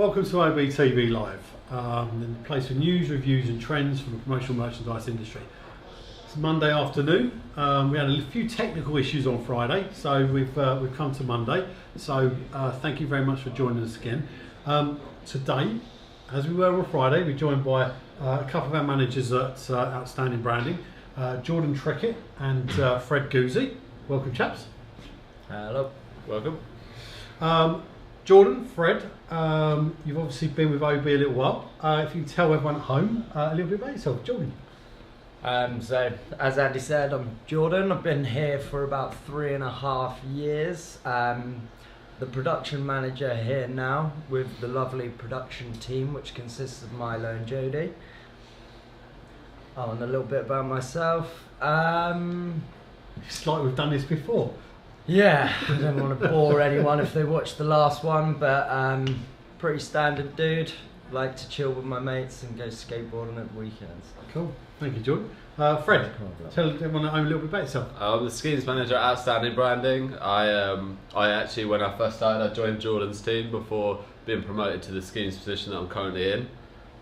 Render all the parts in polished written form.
Welcome to OBTV Live, the place for news, reviews and trends from the promotional merchandise industry. It's Monday afternoon. We had a few technical issues on Friday, so we've come to Monday. So thank you very much for joining us again. Today, as we were on Friday, we're joined by a couple of our managers at Outstanding Branding, Jordan Trickett and Fred Goozee. Welcome, chaps. Hello. Welcome. Jordan, Fred, you've obviously been with OB a little while. If you can tell everyone at home a little bit about yourself, Jordan. So, as Andy said, I'm Jordan. I've been here for about 3.5 years. The production manager here now with the lovely production team, which consists of Milo and Jody. Oh, and a little bit about myself. It's like we've done this before. Yeah, I don't want to bore anyone if they watch the last one, but pretty standard dude. Like to chill with my mates and go skateboarding at weekends. Cool, thank you, Jordan. Fred, tell everyone at home a little bit about yourself. I'm the schemes manager at Outstanding Branding. I actually, when I first started, I joined Jordan's team before being promoted to the schemes position that I'm currently in.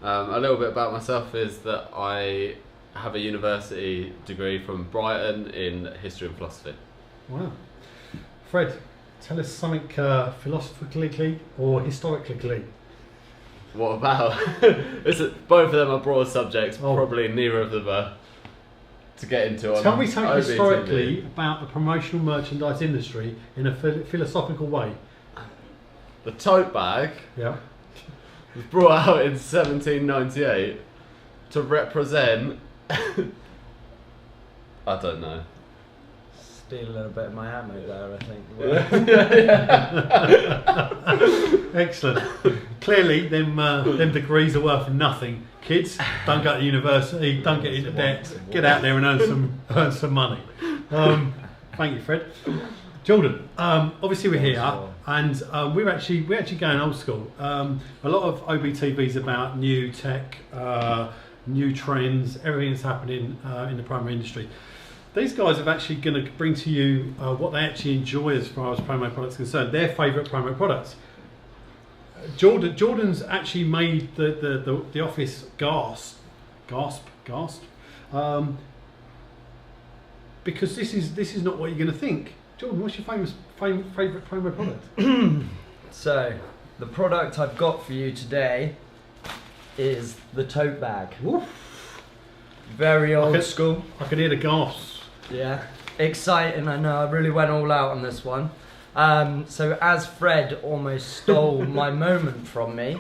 A little bit about myself is that I have a university degree from Brighton in history and philosophy. Wow. Fred, tell us something philosophically or historically. What about? Both of them are broad subjects. Oh. Probably neither of them are to get into. Tell me something historically about the promotional merchandise industry in a philosophical way. The tote bag, yeah, was brought out in 1798 to represent. I don't know. Steal a little bit of my ammo there, I think. Excellent. Clearly, them degrees are worth nothing. Kids, don't go to university, don't get into debt, get out there and earn some money. Thank you, Fred. Jordan, obviously we're here, and we're actually going old school. A lot of OBTVs about new tech, new trends, everything that's happening in the promo industry. These guys are actually going to bring to you what they actually enjoy as far as promo products are concerned, their favourite promo products. Jordan's actually made the office gasp, because this is not what you're going to think. Jordan, what's your favourite promo product? So, the product I've got for you today is the tote bag. Oof. Very old school. I could hear the gasps. Yeah, exciting. I know. I really went all out on this one. So as Fred almost stole my moment from me,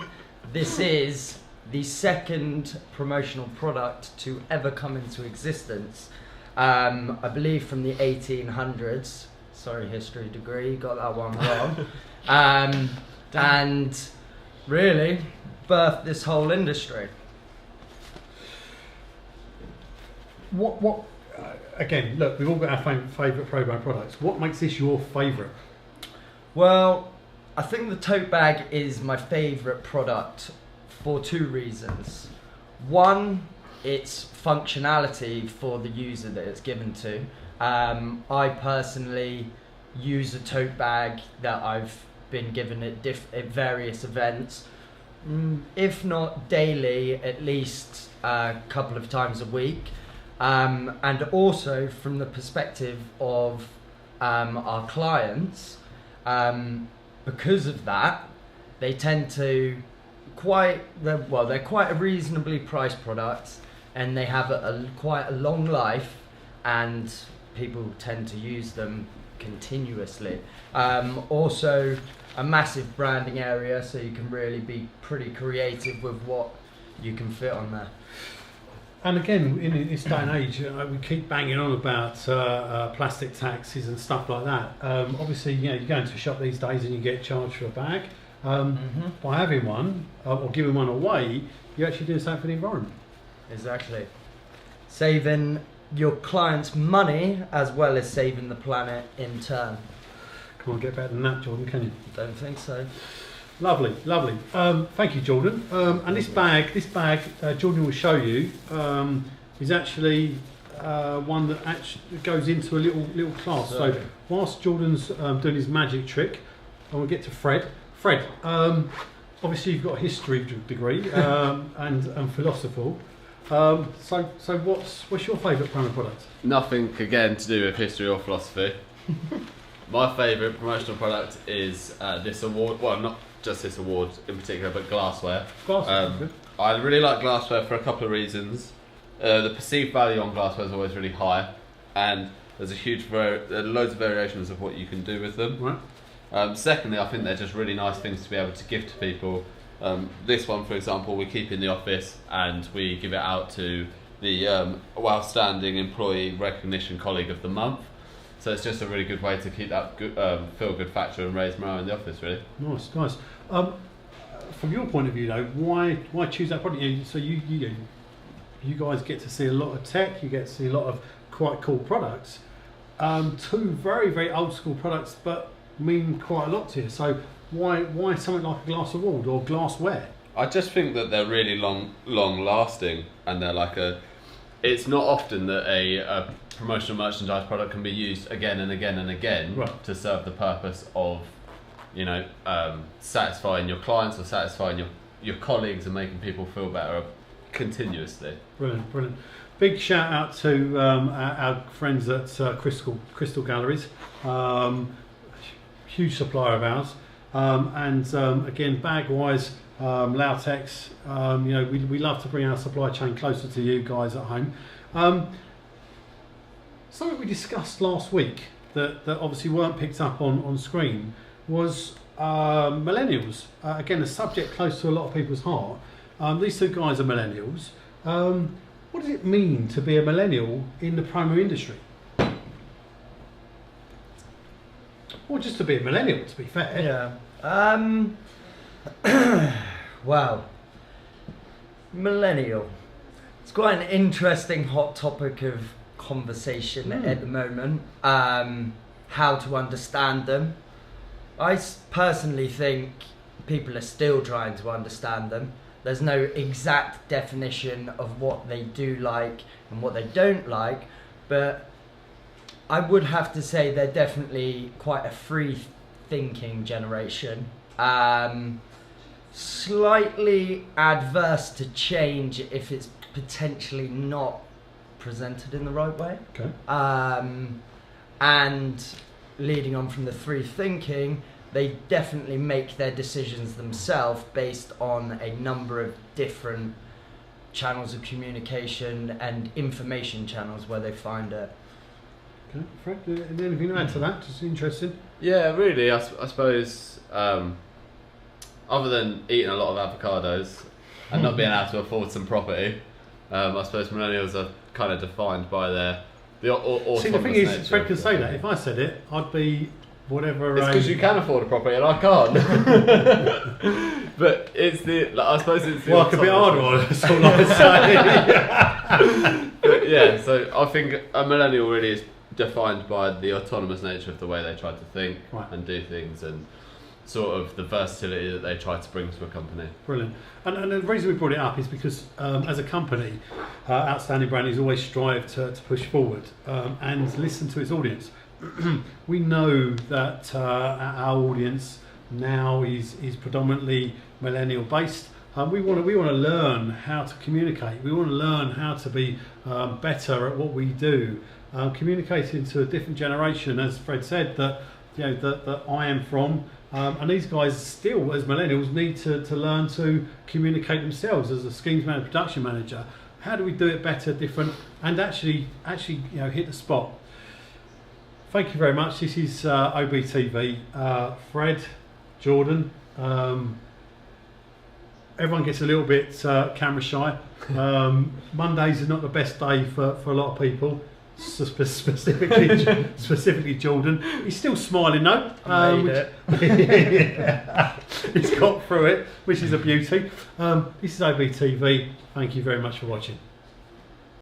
this is the second promotional product to ever come into existence. I believe from the 1800s. Sorry, history degree, got that one wrong. And really birthed this whole industry. What? Again, look, we've all got our favourite promo products. What makes this your favourite? Well, I think the tote bag is my favourite product for two reasons. One, its functionality for the user that it's given to. I personally use a tote bag that I've been given at various events, if not daily, at least a couple of times a week. And also from the perspective of our clients, because of that, they tend to they're quite a reasonably priced product, and they have quite a long life, and people tend to use them continuously. Also, a massive branding area, so you can really be pretty creative with what you can fit on there. And again, in this day and age, we keep banging on about plastic taxes and stuff like that. Obviously, you go into a shop these days and you get charged for a bag. By having one or giving one away, you're actually doing something for the environment. Exactly. Saving your clients money as well as saving the planet in turn. Can't get better than that, Jordan, can you? Don't think so. Lovely, lovely. Thank you, Jordan. And this bag, Jordan will show you, is actually one that actually goes into a little class. So whilst Jordan's doing his magic trick, I will get to Fred. Fred, obviously you've got a history degree and philosophical. So what's your favourite promo product? Nothing again to do with history or philosophy. My favourite promotional product is this award. Well, not just this award in particular, but glassware. Glassware. I really like glassware for a couple of reasons. The perceived value on glassware is always really high, and there's loads of variations of what you can do with them. Right. Secondly, I think they're just really nice things to be able to give to people. This one, for example, we keep in the office and we give it out to the outstanding employee recognition colleague of the month. So it's just a really good way to keep that good, feel-good factor and raise morale in the office, really. Nice. From your point of view, though, why choose that product? So you guys get to see a lot of tech. You get to see a lot of quite cool products. Two very, very old school products, but mean quite a lot to you. So why something like a glass award or glassware? I just think that they're really long lasting, and they're like it's not often that a promotional merchandise product can be used again and again and again to serve the purpose of, satisfying your clients or satisfying your colleagues and making people feel better continuously. Brilliant. Big shout out to our friends at Crystal Galleries, huge supplier of ours, and again, bag wise, Lautex, we love to bring our supply chain closer to you guys at home. Something we discussed last week that obviously weren't picked up on screen was millennials. Again, a subject close to a lot of people's heart. These two guys are millennials. What does it mean to be a millennial in the promo industry? Or just to be a millennial, to be fair. Yeah. Well, millennial. It's quite an interesting hot topic of conversation at the moment. How to understand them. I personally think people are still trying to understand them. There's no exact definition of what they do like and what they don't like, but I would have to say they're definitely quite a free-thinking generation. Slightly adverse to change if it's potentially not presented in the right way. Okay. And leading on from the free thinking, they definitely make their decisions themselves based on a number of different channels of communication and information channels where they find it. Okay, Fred, anything to add to that? Just interested. Yeah, really. I suppose other than eating a lot of avocados and not being able to afford some property, I suppose millennials are kind of defined by the autonomous See, the thing is, nature. Fred can say that. If I said it, I'd be whatever. It's because you can afford a property and I can't. But it's I suppose it's the work a bit harder on it, that's all I say. But yeah, so I think a millennial really is defined by the autonomous nature of the way they try to think and do things, and sort of the versatility that they try to bring to a company. Brilliant. And the reason we brought it up is because as a company, Outstanding Branding always strive to push forward and listen to its audience. We know that our audience now is predominantly millennial based. We want to learn how to communicate. We want to learn how to be better at what we do. Communicating to a different generation, as Fred said, that I am from. And these guys still, as millennials, need to learn to communicate themselves as a schemes manager, production manager. How do we do it better, different, and actually hit the spot? Thank you very much. This is OBTV. Fred, Jordan. Everyone gets a little bit camera shy. Mondays is not the best day for a lot of people. Specifically Jordan. He's still smiling though. He's got through it, which is a beauty. This is OBTV. Thank you very much for watching.